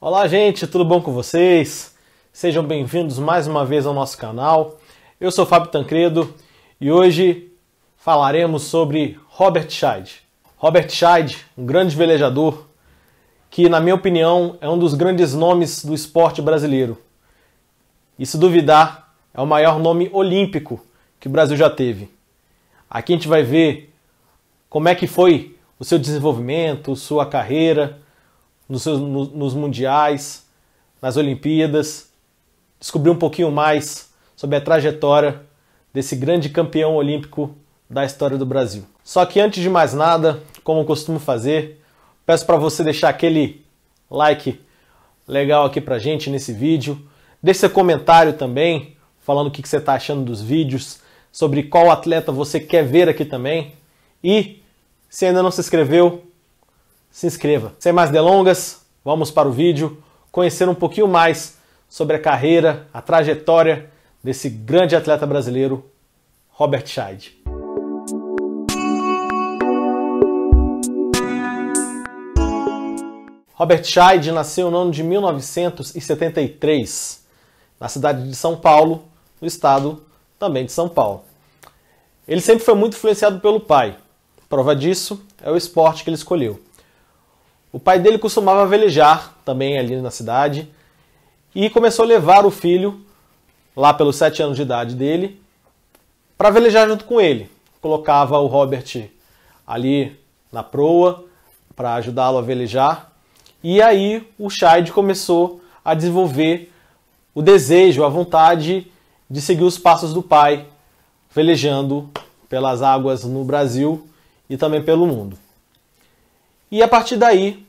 Olá, gente, tudo bom com vocês? Sejam bem-vindos mais uma vez ao nosso canal. Eu sou Fábio Tancredo e hoje falaremos sobre Robert Scheid. Robert Scheid, um grande velejador que, na minha opinião, é um dos grandes nomes do esporte brasileiro. E se duvidar, é o maior nome olímpico que o Brasil já teve. Aqui a gente vai ver como é que foi o seu desenvolvimento, sua carreira nos mundiais, nas Olimpíadas, descobrir um pouquinho mais sobre a trajetória desse grande campeão olímpico da história do Brasil. Só que antes de mais nada, como eu costumo fazer, peço para você deixar aquele like legal aqui pra gente nesse vídeo. Deixe seu comentário também, falando o que você está achando dos vídeos, sobre qual atleta você quer ver aqui também. E, se ainda não se inscreveu, se inscreva. Sem mais delongas, vamos para o vídeo, conhecer um pouquinho mais sobre a carreira, a trajetória desse grande atleta brasileiro, Robert Scheid. Robert Scheid nasceu no ano de 1973, na cidade de São Paulo, no estado também de São Paulo. Ele sempre foi muito influenciado pelo pai. Prova disso é o esporte que ele escolheu. O pai dele costumava velejar também ali na cidade e começou a levar o filho, lá pelos 7 anos de idade dele, para velejar junto com ele. Colocava o Robert ali na proa para ajudá-lo a velejar. E aí o Scheid começou a desenvolver o desejo, a vontade de seguir os passos do pai, velejando pelas águas no Brasil e também pelo mundo. E a partir daí,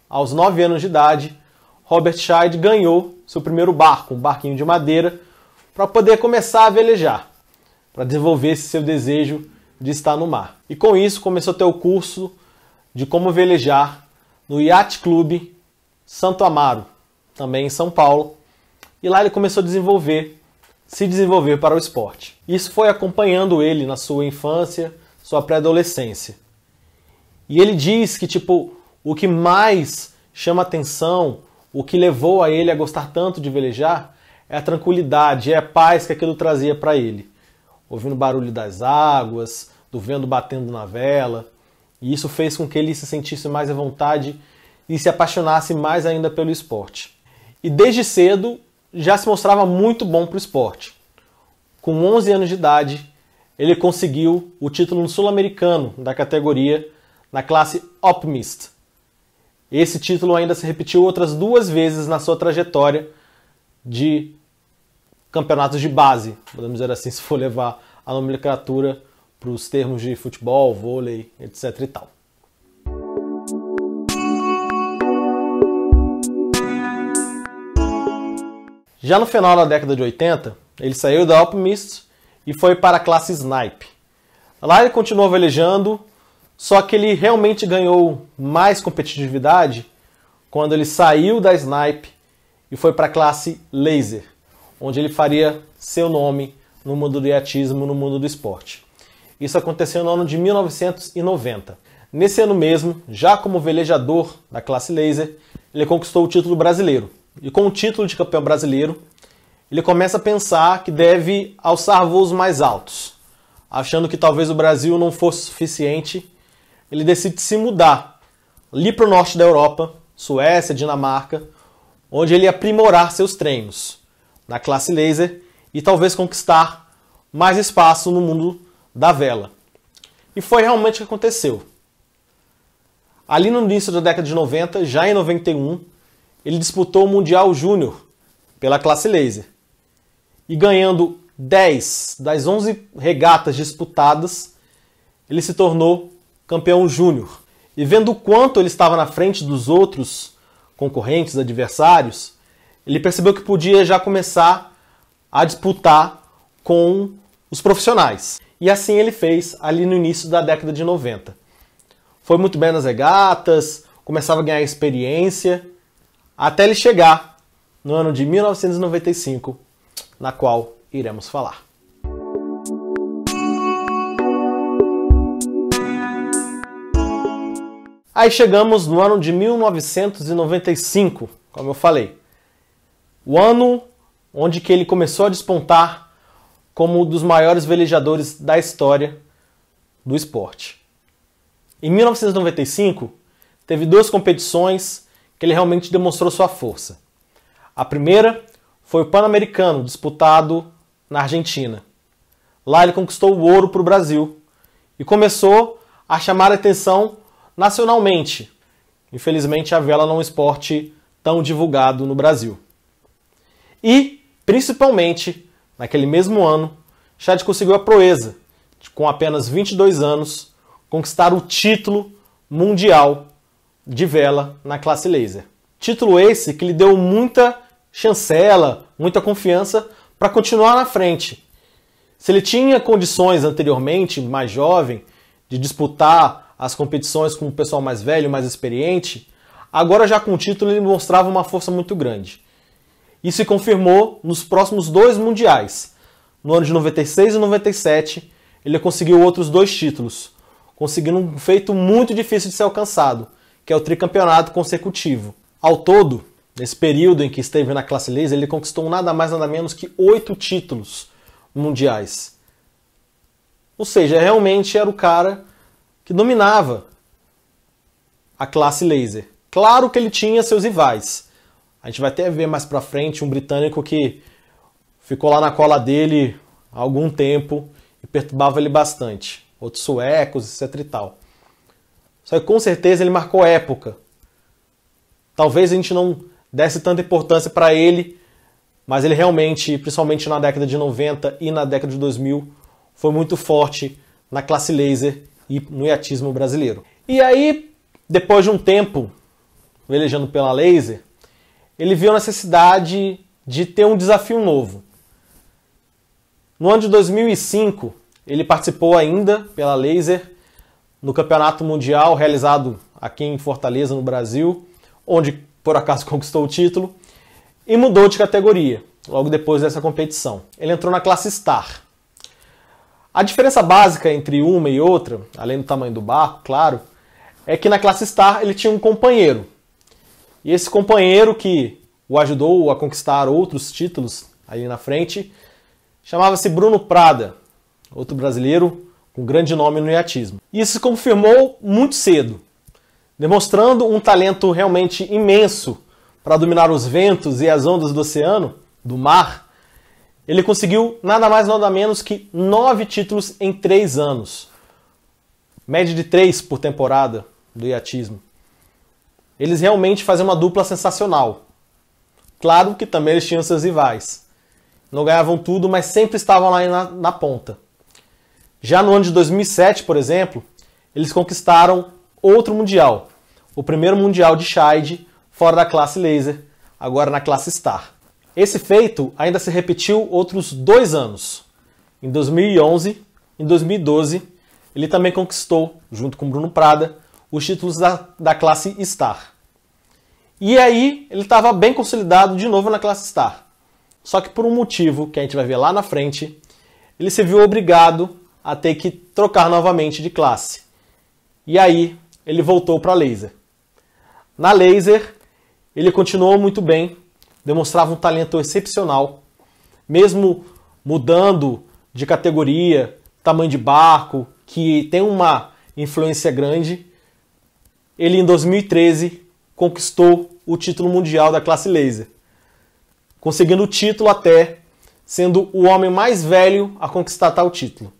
aos 9 anos de idade, Robert Scheid ganhou seu primeiro barco, um barquinho de madeira, para poder começar a velejar, para desenvolver esse seu desejo de estar no mar. E com isso começou a ter o curso de como velejar no Yacht Club Santo Amaro, também em São Paulo, e lá ele começou a se desenvolver para o esporte. Isso foi acompanhando ele na sua infância, sua pré-adolescência. E ele diz que o que mais chama atenção, o que levou a ele a gostar tanto de velejar, é a tranquilidade, é a paz que aquilo trazia para ele. Ouvindo o barulho das águas, do vento batendo na vela. E isso fez com que ele se sentisse mais à vontade e se apaixonasse mais ainda pelo esporte. E desde cedo já se mostrava muito bom para o esporte. Com 11 anos de idade, ele conseguiu o título sul-americano da categoria na classe Optimist. Esse título ainda se repetiu outras 2 vezes na sua trajetória de campeonatos de base, podemos dizer assim, se for levar a nomenclatura para os termos de futebol, vôlei, etc. e tal. Já no final da década de 80, ele saiu da Optimist e foi para a classe Snipe. Lá ele continuou velejando, só que ele realmente ganhou mais competitividade quando ele saiu da Snipe e foi para a classe Laser, onde ele faria seu nome no mundo do iatismo, no mundo do esporte. Isso aconteceu no ano de 1990. Nesse ano mesmo, já como velejador da classe Laser, ele conquistou o título brasileiro. E com o título de campeão brasileiro, ele começa a pensar que deve alçar voos mais altos. Achando que talvez o Brasil não fosse suficiente, ele decide se mudar ali para o norte da Europa, Suécia, Dinamarca, onde ele ia aprimorar seus treinos na classe Laser e talvez conquistar mais espaço no mundo da vela. E foi realmente o que aconteceu. Ali no início da década de 90, já em 91, ele disputou o Mundial Júnior pela classe Laser. E ganhando 10 das 11 regatas disputadas, ele se tornou campeão júnior. E vendo o quanto ele estava na frente dos outros concorrentes, adversários, ele percebeu que podia já começar a disputar com os profissionais. E assim ele fez ali no início da década de 90. Foi muito bem nas regatas, começava a ganhar experiência, até ele chegar no ano de 1995, na qual iremos falar. Aí chegamos no ano de 1995, como eu falei. O ano onde que ele começou a despontar como um dos maiores velejadores da história do esporte. Em 1995, teve 2 competições que ele realmente demonstrou sua força. A primeira foi o Pan-Americano, disputado na Argentina. Lá ele conquistou o ouro para o Brasil e começou a chamar a atenção nacionalmente. Infelizmente, a vela não é um esporte tão divulgado no Brasil. E, principalmente, naquele mesmo ano, Chad conseguiu a proeza de, com apenas 22 anos, conquistar o título mundial de vela na classe laser. Título esse que lhe deu muita chancela, muita confiança para continuar na frente. Se ele tinha condições anteriormente, mais jovem, de disputar as competições com o pessoal mais velho, mais experiente, agora já com o título ele mostrava uma força muito grande. Isso se confirmou nos próximos 2 mundiais. No ano de 96 e 97, ele conseguiu outros 2 títulos, conseguindo um feito muito difícil de ser alcançado, que é o tricampeonato consecutivo. Ao todo, nesse período em que esteve na classe laser, ele conquistou nada mais nada menos que 8 títulos mundiais. Ou seja, realmente era o cara que dominava a classe laser. Claro que ele tinha seus rivais. A gente vai até ver mais pra frente um britânico que ficou lá na cola dele há algum tempo e perturbava ele bastante. Outros suecos, etc e tal. Só que com certeza ele marcou época. Talvez a gente não desse tanta importância para ele, mas ele realmente, principalmente na década de 90 e na década de 2000, foi muito forte na classe laser e no iatismo brasileiro. E aí, depois de um tempo velejando pela laser, ele viu a necessidade de ter um desafio novo. No ano de 2005, ele participou ainda pela laser no Campeonato Mundial realizado aqui em Fortaleza, no Brasil, onde por acaso conquistou o título, e mudou de categoria logo depois dessa competição. Ele entrou na classe Star. A diferença básica entre uma e outra, além do tamanho do barco, claro, é que na classe Star ele tinha um companheiro. E esse companheiro que o ajudou a conquistar outros títulos ali na frente, chamava-se Bruno Prada, outro brasileiro com grande nome no iatismo. Isso se confirmou muito cedo, demonstrando um talento realmente imenso para dominar os ventos e as ondas do oceano, do mar. Ele conseguiu nada mais nada menos que 9 títulos em 3 anos. Média de 3 por temporada do iatismo. Eles realmente faziam uma dupla sensacional. Claro que também eles tinham seus rivais. Não ganhavam tudo, mas sempre estavam lá na ponta. Já no ano de 2007, por exemplo, eles conquistaram outro mundial. O primeiro mundial de Scheid fora da classe laser, agora na classe Star. Esse feito ainda se repetiu outros 2 anos. Em 2011 e em 2012, ele também conquistou, junto com Bruno Prada, os títulos da classe Star. E aí ele estava bem consolidado de novo na classe Star. Só que por um motivo que a gente vai ver lá na frente, ele se viu obrigado a ter que trocar novamente de classe. E aí ele voltou para a laser. Na laser, ele continuou muito bem, demonstrava um talento excepcional, mesmo mudando de categoria, tamanho de barco, que tem uma influência grande. Ele em 2013 conquistou o título mundial da classe laser, conseguindo o título até sendo o homem mais velho a conquistar tal título.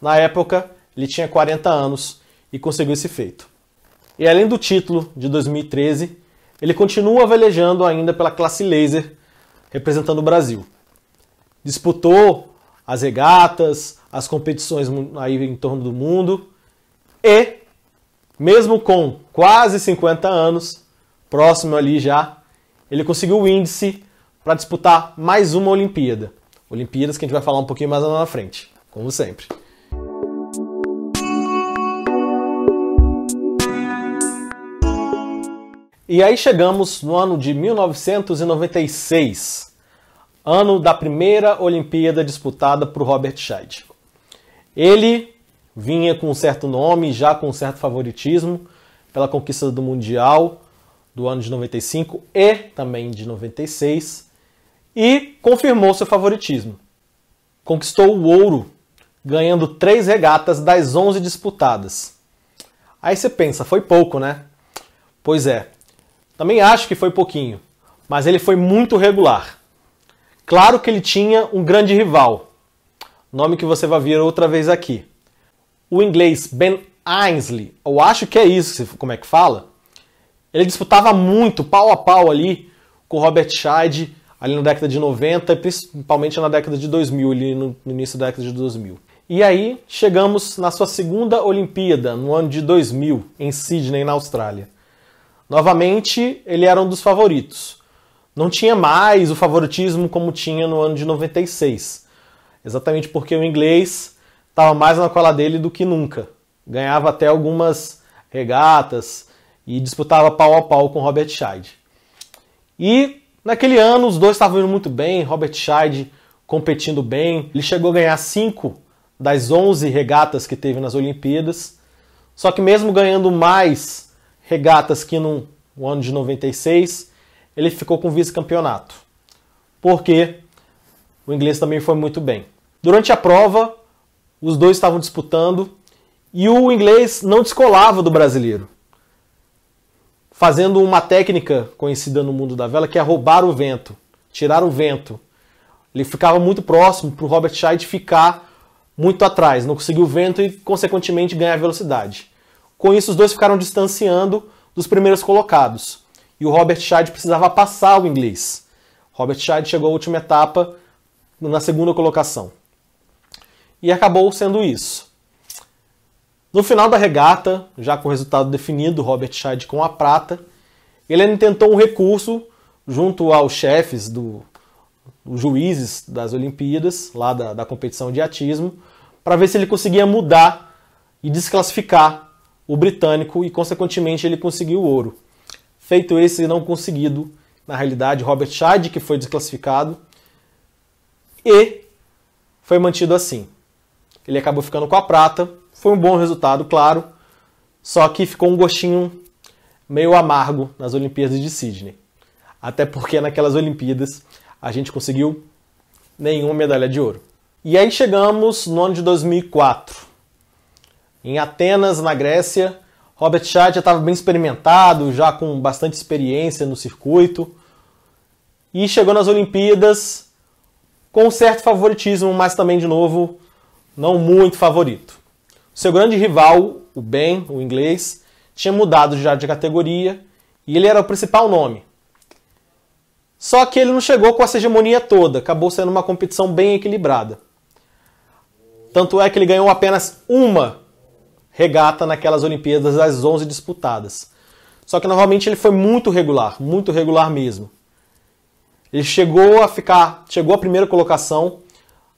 Na época, ele tinha 40 anos e conseguiu esse feito. E além do título de 2013, ele continua velejando ainda pela classe laser, representando o Brasil. Disputou as regatas, as competições aí em torno do mundo e, mesmo com quase 50 anos, próximo ali já, ele conseguiu o índice para disputar mais uma Olimpíada. Olimpíadas que a gente vai falar um pouquinho mais lá na frente, como sempre. E aí chegamos no ano de 1996, ano da primeira Olimpíada disputada por Robert Scheid. Ele vinha com um certo nome, já com um certo favoritismo pela conquista do Mundial, do ano de 95 e também de 96, e confirmou seu favoritismo. Conquistou o ouro, ganhando 3 regatas das 11 disputadas. Aí você pensa, foi pouco, né? Pois é, também acho que foi pouquinho, mas ele foi muito regular. Claro que ele tinha um grande rival, nome que você vai ver outra vez aqui. O inglês Ben Ainslie, eu acho que é isso, como é que fala? Ele disputava muito, pau a pau ali, com o Robert Scheid, ali na década de 90 e principalmente na década de 2000, ali no início da década de 2000. E aí chegamos na sua segunda Olimpíada, no ano de 2000, em Sydney, na Austrália. Novamente, ele era um dos favoritos. Não tinha mais o favoritismo como tinha no ano de 96. Exatamente porque o inglês estava mais na cola dele do que nunca. Ganhava até algumas regatas e disputava pau a pau com Robert Scheid. E naquele ano os dois estavam indo muito bem, Robert Scheid competindo bem. Ele chegou a ganhar 5 das 11 regatas que teve nas Olimpíadas. Só que mesmo ganhando mais regatas que no ano de 96, ele ficou com vice-campeonato. Porque o inglês também foi muito bem. Durante a prova, os dois estavam disputando e o inglês não descolava do brasileiro, fazendo uma técnica conhecida no mundo da vela, que é roubar o vento, tirar o vento. Ele ficava muito próximo para o Robert Scheid ficar muito atrás, não conseguiu o vento e, consequentemente, ganhar velocidade. Com isso, os dois ficaram distanciando dos primeiros colocados. E o Robert Scheid precisava passar o inglês. Robert Scheid chegou à última etapa na segunda colocação. E acabou sendo isso. No final da regata, já com o resultado definido, Robert Scheid com a prata, ele ainda tentou um recurso junto aos chefes, os juízes das Olimpíadas, lá da competição de atismo, para ver se ele conseguia mudar e desclassificar o britânico e, consequentemente, ele conseguiu o ouro. Feito esse e não conseguido, na realidade, Robert Scheid, que foi desclassificado, e foi mantido assim. Ele acabou ficando com a prata, foi um bom resultado, claro, só que ficou um gostinho meio amargo nas Olimpíadas de Sydney. Até porque naquelas Olimpíadas a gente conseguiu nenhuma medalha de ouro. E aí chegamos no ano de 2004. Em Atenas, na Grécia, Robert Scheid já estava bem experimentado, já com bastante experiência no circuito, e chegou nas Olimpíadas com um certo favoritismo, mas também, de novo, não muito favorito. Seu grande rival, o Ben, o inglês, tinha mudado já de categoria e ele era o principal nome. Só que ele não chegou com essa hegemonia toda, acabou sendo uma competição bem equilibrada. Tanto é que ele ganhou apenas uma regata naquelas Olimpíadas das 11 disputadas. Só que novamente ele foi muito regular mesmo. Ele chegou à primeira colocação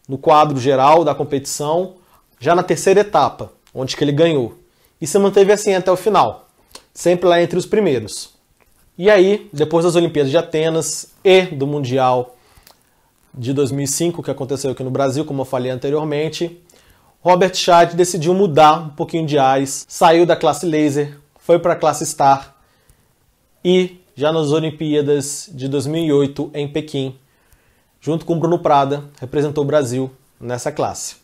no quadro geral da competição, já na terceira etapa, onde que ele ganhou. E se manteve assim até o final, sempre lá entre os primeiros. E aí, depois das Olimpíadas de Atenas e do Mundial de 2005, que aconteceu aqui no Brasil, como eu falei anteriormente, Robert Scheid decidiu mudar um pouquinho de ares, saiu da classe laser, foi para a classe Star e, já nas Olimpíadas de 2008 em Pequim, junto com Bruno Prada, representou o Brasil nessa classe.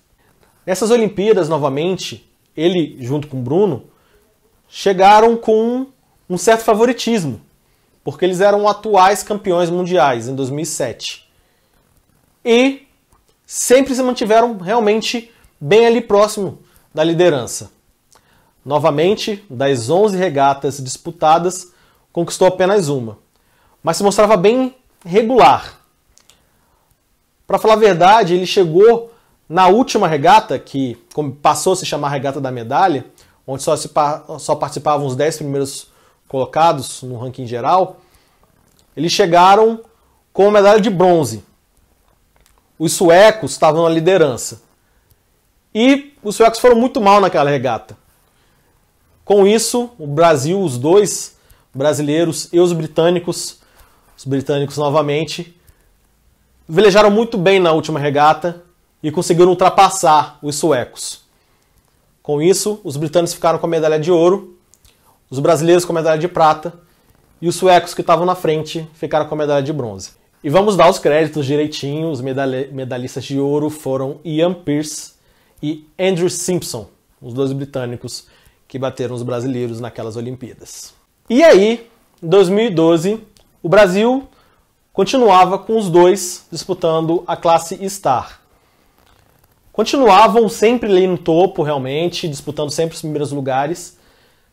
Nessas Olimpíadas, novamente, ele, junto com Bruno, chegaram com um certo favoritismo, porque eles eram atuais campeões mundiais em 2007. E sempre se mantiveram realmente bem ali próximo da liderança. Novamente, das 11 regatas disputadas, conquistou apenas uma, mas se mostrava bem regular. Para falar a verdade, ele chegou na última regata, que passou a se chamar Regata da Medalha, onde só participavam os 10 primeiros colocados no ranking geral, eles chegaram com medalha de bronze. Os suecos estavam na liderança. E os suecos foram muito mal naquela regata. Com isso, o Brasil, os dois brasileiros e os britânicos novamente, velejaram muito bem na última regata e conseguiram ultrapassar os suecos. Com isso, os britânicos ficaram com a medalha de ouro, os brasileiros com a medalha de prata e os suecos que estavam na frente ficaram com a medalha de bronze. E vamos dar os créditos direitinho, os medalhistas de ouro foram Ian Pearce e Andrew Simpson, os dois britânicos que bateram os brasileiros naquelas Olimpíadas. E aí, em 2012, o Brasil continuava com os dois disputando a classe Star. Continuavam sempre ali no topo, realmente, disputando sempre os primeiros lugares.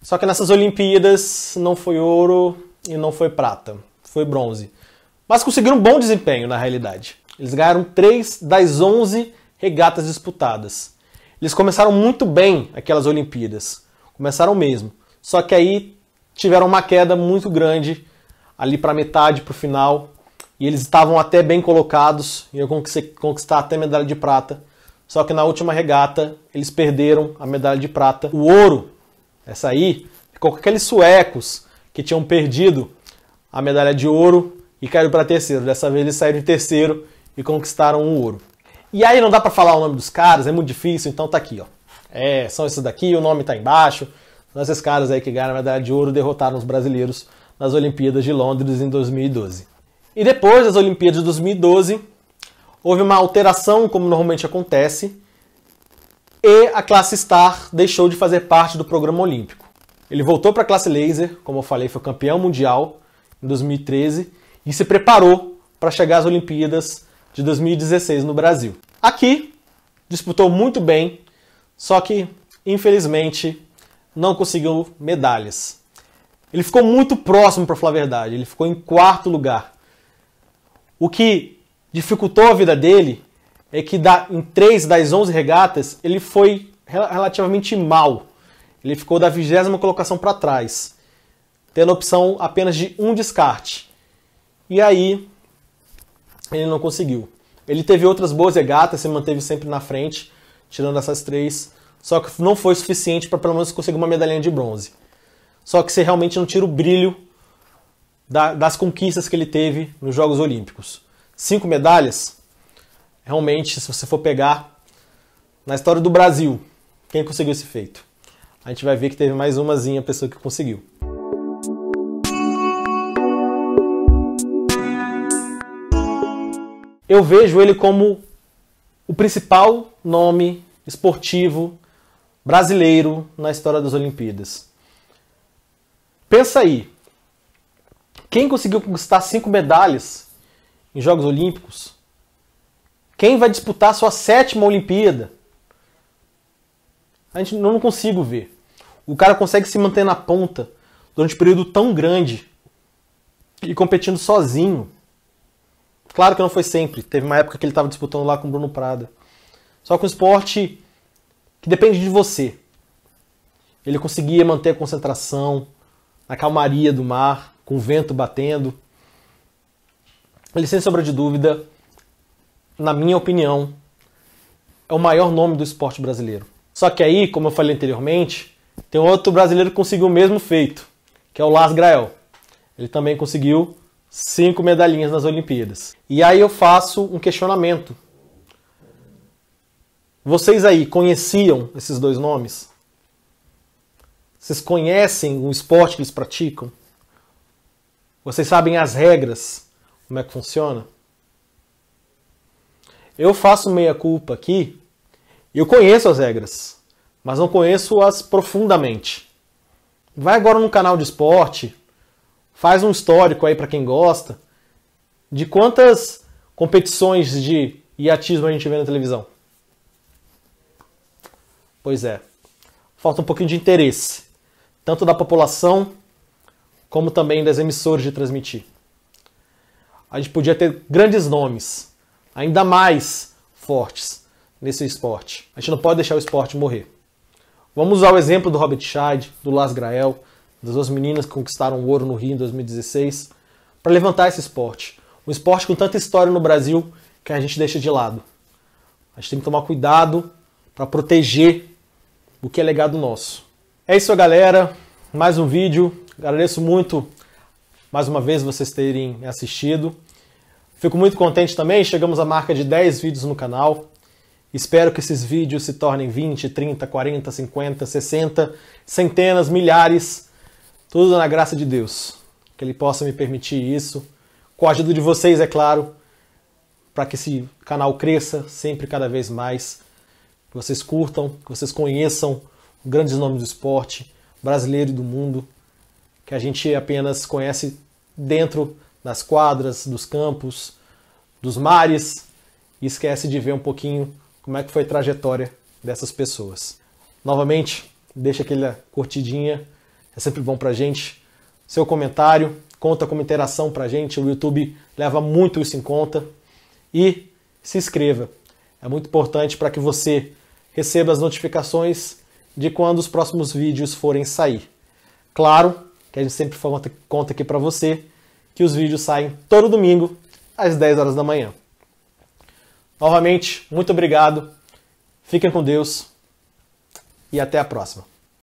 Só que nessas Olimpíadas não foi ouro e não foi prata, foi bronze. Mas conseguiram um bom desempenho, na realidade. Eles ganharam 3 das 11 regatas disputadas. Eles começaram muito bem aquelas Olimpíadas. Começaram mesmo. Só que aí tiveram uma queda muito grande ali para metade, para o final. E eles estavam até bem colocados, iam conquistar até medalha de prata. Só que na última regata eles perderam a medalha de prata. O ouro, essa aí, ficou com aqueles suecos que tinham perdido a medalha de ouro e caíram para terceiro. Dessa vez eles saíram em terceiro e conquistaram o ouro. E aí não dá para falar o nome dos caras, é muito difícil, então tá aqui, ó. São esses daqui, o nome tá embaixo. São esses caras aí que ganharam a medalha de ouro e derrotaram os brasileiros nas Olimpíadas de Londres em 2012. E depois das Olimpíadas de 2012, houve uma alteração, como normalmente acontece, e a classe Star deixou de fazer parte do programa olímpico. Ele voltou para a classe Laser, como eu falei, foi campeão mundial em 2013, e se preparou para chegar às Olimpíadas de 2016 no Brasil. Aqui, disputou muito bem, só que, infelizmente, não conseguiu medalhas. Ele ficou muito próximo, para falar a verdade, ele ficou em 4º lugar. O que dificultou a vida dele é que em 3 das 11 regatas ele foi relativamente mal. Ele ficou da 20ª colocação para trás, tendo a opção apenas de um descarte. E aí ele não conseguiu. Ele teve outras boas regatas, se manteve sempre na frente, tirando essas 3, só que não foi suficiente para pelo menos conseguir uma medalhinha de bronze. Só que você realmente não tira o brilho das conquistas que ele teve nos Jogos Olímpicos. 5 medalhas, realmente, se você for pegar na história do Brasil, quem conseguiu esse feito? A gente vai ver que teve mais umazinha pessoa que conseguiu. Eu vejo ele como o principal nome esportivo brasileiro na história das Olimpíadas. Pensa aí, quem conseguiu conquistar 5 medalhas em Jogos Olímpicos? Quem vai disputar sua 7ª Olimpíada? A gente não consigo ver. O cara consegue se manter na ponta durante um período tão grande e competindo sozinho. Claro que não foi sempre. Teve uma época que ele estava disputando lá com o Bruno Prada. Só que um esporte que depende de você. Ele conseguia manter a concentração, a calmaria do mar, com o vento batendo. Ele, sem sombra de dúvida, na minha opinião, é o maior nome do esporte brasileiro. Só que aí, como eu falei anteriormente, tem outro brasileiro que conseguiu o mesmo feito, que é o Lars Grael. Ele também conseguiu 5 medalhinhas nas Olimpíadas. E aí eu faço um questionamento. Vocês aí conheciam esses dois nomes? Vocês conhecem o esporte que eles praticam? Vocês sabem as regras? Como é que funciona? Eu faço meia-culpa aqui. Eu conheço as regras, mas não conheço-as profundamente. Vai agora no canal de esporte, faz um histórico aí para quem gosta, de quantas competições de iatismo a gente vê na televisão. Pois é, falta um pouquinho de interesse, tanto da população, como também das emissoras de transmitir. A gente podia ter grandes nomes, ainda mais fortes nesse esporte. A gente não pode deixar o esporte morrer. Vamos usar o exemplo do Robert Scheid, do Lars Grael, das duas meninas que conquistaram o ouro no Rio em 2016, para levantar esse esporte. Um esporte com tanta história no Brasil que a gente deixa de lado. A gente tem que tomar cuidado para proteger o que é legado nosso. É isso, galera. Mais um vídeo. Agradeço muito, mais uma vez, vocês terem assistido. Fico muito contente também. Chegamos à marca de 10 vídeos no canal. Espero que esses vídeos se tornem 20, 30, 40, 50, 60, centenas, milhares. Tudo na graça de Deus. que Ele possa me permitir isso, com a ajuda de vocês, é claro, para que esse canal cresça sempre cada vez mais, que vocês curtam, que vocês conheçam grandes nomes do esporte brasileiro e do mundo, que a gente apenas conhece dentro das quadras, dos campos, dos mares, e esquece de ver um pouquinho como é que foi a trajetória dessas pessoas. Novamente, deixa aquela curtidinha, é sempre bom pra gente. Seu comentário, conta como interação pra gente, o YouTube leva muito isso em conta. E se inscreva, é muito importante para que você receba as notificações de quando os próximos vídeos forem sair. Claro que a gente sempre conta aqui para você que os vídeos saem todo domingo às 10 horas da manhã. Novamente, muito obrigado, fiquem com Deus e até a próxima.